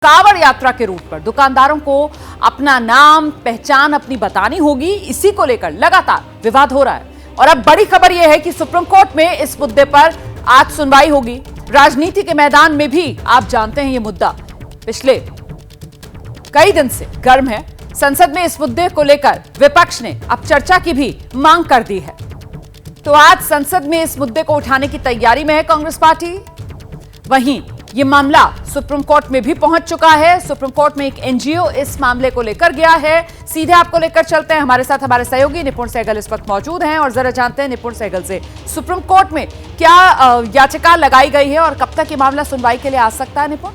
कांवड़ यात्रा के रूट पर दुकानदारों को अपना नाम पहचान अपनी बतानी होगी। इसी को लेकर लगातार विवाद हो रहा है और अब बड़ी खबर यह है कि सुप्रीम कोर्ट में इस मुद्दे पर आज सुनवाई होगी। राजनीति के मैदान में भी आप जानते हैं ये मुद्दा पिछले कई दिन से गर्म है। संसद में इस मुद्दे को लेकर विपक्ष ने अब चर्चा की भी मांग कर दी है। तो आज संसद में इस मुद्दे को उठाने की तैयारी में है कांग्रेस पार्टी। वहीं ये मामला सुप्रीम कोर्ट में भी पहुंच चुका है। सुप्रीम कोर्ट में एक एनजीओ इस मामले को लेकर गया है। सीधे आपको लेकर चलते हैं। हमारे साथ हमारे सहयोगी निपुण सहगल इस वक्त मौजूद हैं और जरा जानते हैं निपुण सहगल से सुप्रीम कोर्ट में क्या याचिका लगाई गई है और कब तक ये मामला सुनवाई के लिए आ सकता है। निपुण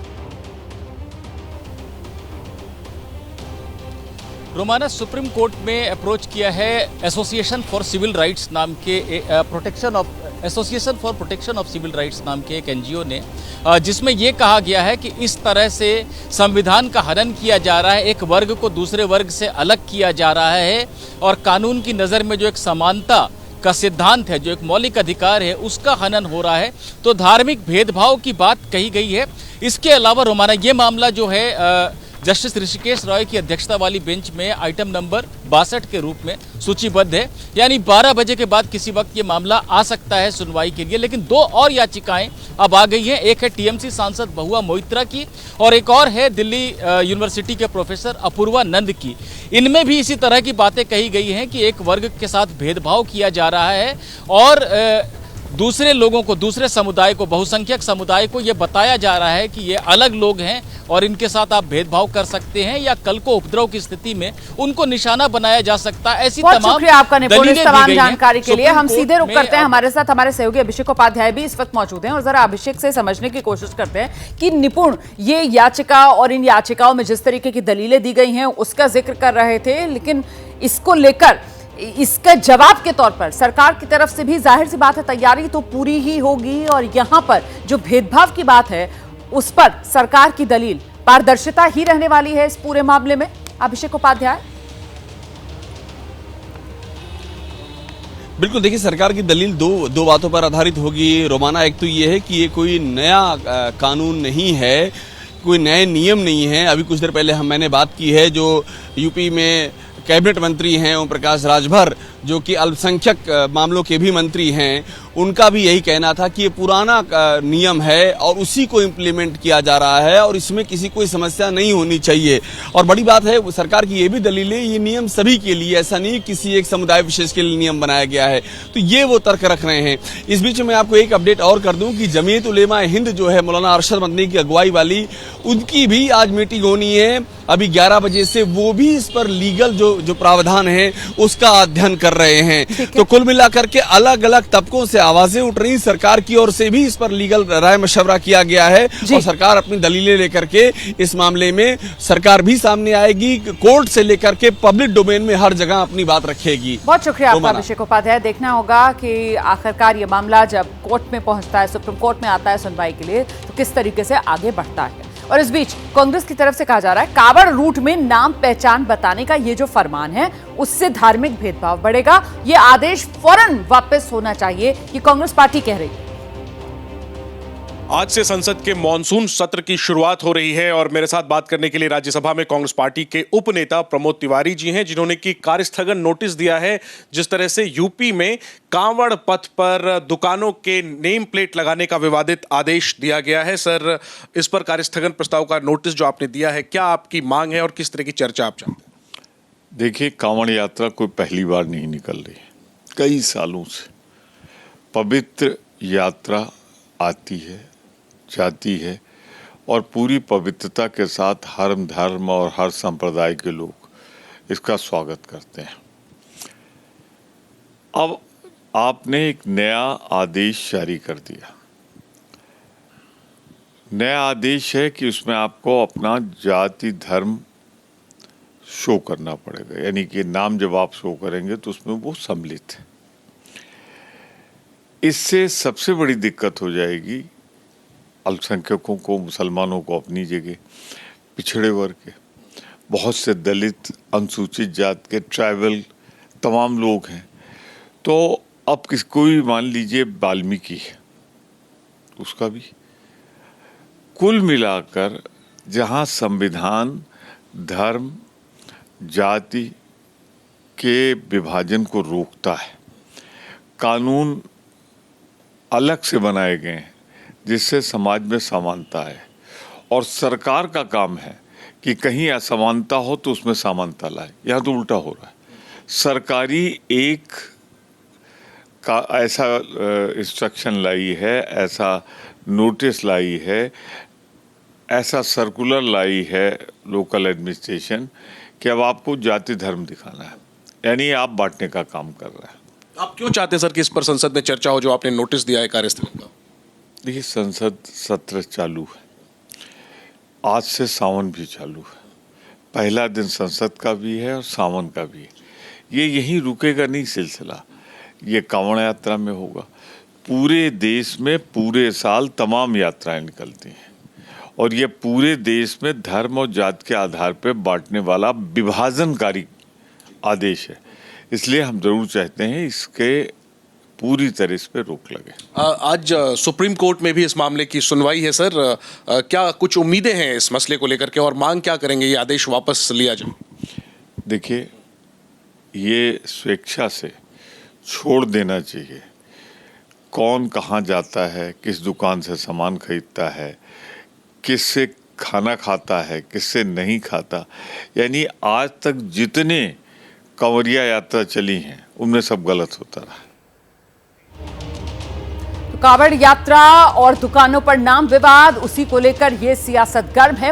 रोमाना, सुप्रीम कोर्ट में अप्रोच किया है एसोसिएशन फॉर सिविल राइट्स नाम के association for protection of civil rights नाम के एक एनजीओ ने, जिसमें यह कहा गया है कि इस तरह से संविधान का हनन किया जा रहा है, एक वर्ग को दूसरे वर्ग से अलग किया जा रहा है और कानून की नज़र में जो एक समानता का सिद्धांत है, जो एक मौलिक अधिकार है, उसका हनन हो रहा है। तो धार्मिक भेदभाव की बात कही गई है। इसके अलावा रोमाना, ये मामला जो है जस्टिस ऋषिकेश रॉय की अध्यक्षता वाली बेंच में आइटम नंबर 62 के रूप में सूचीबद्ध है, यानी 12 बजे के बाद किसी वक्त ये मामला आ सकता है सुनवाई के लिए। लेकिन दो और याचिकाएं अब आ गई हैं। एक है टीएमसी सांसद बहुआ मोइत्रा की और एक और है दिल्ली यूनिवर्सिटी के प्रोफेसर अपूर्वा नंद की। इनमें भी इसी तरह की बातें कही गई हैं कि एक वर्ग के साथ भेदभाव किया जा रहा है और दूसरे लोगों को, दूसरे समुदाय को, बहुसंख्यक समुदाय को ये बताया जा रहा है कि ये अलग लोग हैं और इनके साथ आप भेदभाव कर सकते हैं या कल को उपद्रव की स्थिति में उनको निशाना बनाया जा सकता है। ऐसी तमाम शुक्रिया आपका निपुण इस तमाम जानकारी के लिए। हम सीधे रुक करते हैं। हमारे साथ हमारे सहयोगी अभिषेक उपाध्याय भी इस वक्त मौजूद हैं और जरा अभिषेक से समझने की कोशिश करते हैं कि निपुण ये याचिका और इन याचिकाओं में जिस तरीके की दलीलें दी गई हैं उसका जिक्र कर रहे थे, लेकिन इसको लेकर इसका जवाब के तौर पर सरकार की तरफ से भी जाहिर सी बात है तैयारी तो पूरी ही होगी और यहां पर जो भेदभाव की बात है उस पर सरकार की दलील पारदर्शिता ही रहने वाली है इस पूरे मामले में। अभिषेक उपाध्याय, बिल्कुल, देखिए सरकार की दलील दो बातों पर आधारित होगी रोमाना। एक तो ये है कि ये कोई नया कानून नहीं है, कोई नए नियम नहीं है। अभी कुछ देर पहले मैंने बात की है जो यूपी में कैबिनेट मंत्री हैं ओम प्रकाश राजभर, जो कि अल्पसंख्यक मामलों के भी मंत्री हैं, उनका भी यही कहना था कि ये पुराना नियम है और उसी को इम्प्लीमेंट किया जा रहा है और इसमें किसी कोई समस्या नहीं होनी चाहिए। और बड़ी बात है सरकार की ये भी दलील है ये नियम सभी के लिए, ऐसा नहीं किसी एक समुदाय विशेष के लिए नियम बनाया गया है। तो ये वो तर्क रख रहे हैं। इस बीच में आपको एक अपडेट और कर दूं कि जमीयत उलेमा हिंद जो है मौलाना अरशद मदनी की अगुवाई वाली, उनकी भी आज मीटिंग होनी है अभी 11 बजे से। वो भी इस पर लीगल जो प्रावधान है उसका अध्ययन कर रहे हैं। तो कुल मिलाकर के अलग अलग तबकों से आवाजें उठ रही, सरकार की ओर से भी इस पर लीगल राय मशवरा किया गया है और सरकार अपनी दलीलें लेकर के इस मामले में सरकार भी सामने आएगी। कोर्ट से लेकर के पब्लिक डोमेन में हर जगह अपनी बात रखेगी। बहुत शुक्रिया आपका अभिषेक उपाध्याय। देखना होगा कि आखिरकार ये मामला जब कोर्ट में पहुंचता है, सुप्रीम कोर्ट में आता है सुनवाई के लिए, तो किस तरीके से आगे बढ़ता है। और इस बीच कांग्रेस की तरफ से कहा जा रहा है कांवड़ रूट में नाम पहचान बताने का ये जो फरमान है उससे धार्मिक भेदभाव बढ़ेगा। ये आदेश फौरन वापस होना चाहिए, ये कांग्रेस पार्टी कह रही है। आज से संसद के मॉनसून सत्र की शुरुआत हो रही है और मेरे साथ बात करने के लिए राज्यसभा में कांग्रेस पार्टी के उप नेता प्रमोद तिवारी जी हैं, जिन्होंने की कार्यस्थगन नोटिस दिया है। जिस तरह से यूपी में कांवड़ पथ पर दुकानों के नेम प्लेट लगाने का विवादित आदेश दिया गया है। सर, इस पर कार्यस्थगन प्रस्ताव का नोटिस जो आपने दिया है, क्या आपकी मांग है और किस तरह की चर्चा आप चाहते हैं? देखिए, कांवड़ यात्रा कोई पहली बार नहीं निकल रही है, कई सालों से पवित्र यात्रा आती है, जाती है और पूरी पवित्रता के साथ हर धर्म और हर संप्रदाय के लोग इसका स्वागत करते हैं। अब आपने एक नया आदेश जारी कर दिया। नया आदेश है कि उसमें आपको अपना जाति धर्म शो करना पड़ेगा, यानी कि नाम जब आप शो करेंगे तो उसमें वो सम्मिलित है। इससे सबसे बड़ी दिक्कत हो जाएगी अल्पसंख्यकों को, मुसलमानों को अपनी जगह, पिछड़े वर्ग के, बहुत से दलित, अनुसूचित जात के, ट्राइबल तमाम लोग हैं। तो अब किसको भी मान लीजिए वाल्मीकि है, उसका भी कुल मिलाकर जहां संविधान धर्म जाति के विभाजन को रोकता है, कानून अलग से बनाए गए हैं जिससे समाज में समानता है, और सरकार का काम है कि कहीं असमानता हो तो उसमें समानता लाए। यहाँ तो उल्टा हो रहा है। सरकारी एक का ऐसा इंस्ट्रक्शन लाई है, ऐसा नोटिस लाई है, ऐसा सर्कुलर लाई है लोकल एडमिनिस्ट्रेशन कि अब आपको जाति धर्म दिखाना है, यानी आप बांटने का काम कर रहा है। आप क्यों चाहते हैं सर कि इस पर संसद में चर्चा हो, जो आपने नोटिस दिया है कार्यस्थल का? देखिए, संसद सत्र चालू है, आज से सावन भी चालू है। पहला दिन संसद का भी है और सावन का भी है। ये यहीं रुकेगा नहीं सिलसिला, ये कांवड़ यात्रा में होगा। पूरे देश में पूरे साल तमाम यात्राएं निकलती हैं, और ये पूरे देश में धर्म और जाति के आधार पर बांटने वाला विभाजनकारी आदेश है। इसलिए हम जरूर चाहते हैं इसके पूरी तरह इस पे रोक लगे। आज सुप्रीम कोर्ट में भी इस मामले की सुनवाई है सर। क्या कुछ उम्मीदें हैं इस मसले को लेकर के, और मांग क्या करेंगे ये आदेश वापस लिया जाए? देखिए, ये स्वेच्छा से छोड़ देना चाहिए। कौन कहाँ जाता है, किस दुकान से सामान खरीदता है, किससे खाना खाता है, किससे नहीं खाता, यानी आज तक जितने कंवरिया यात्रा चली हैं उनमें सब गलत होता रहा। कांवड़ यात्रा और दुकानों पर नाम विवाद, उसी को लेकर ये सियासत गर्म है।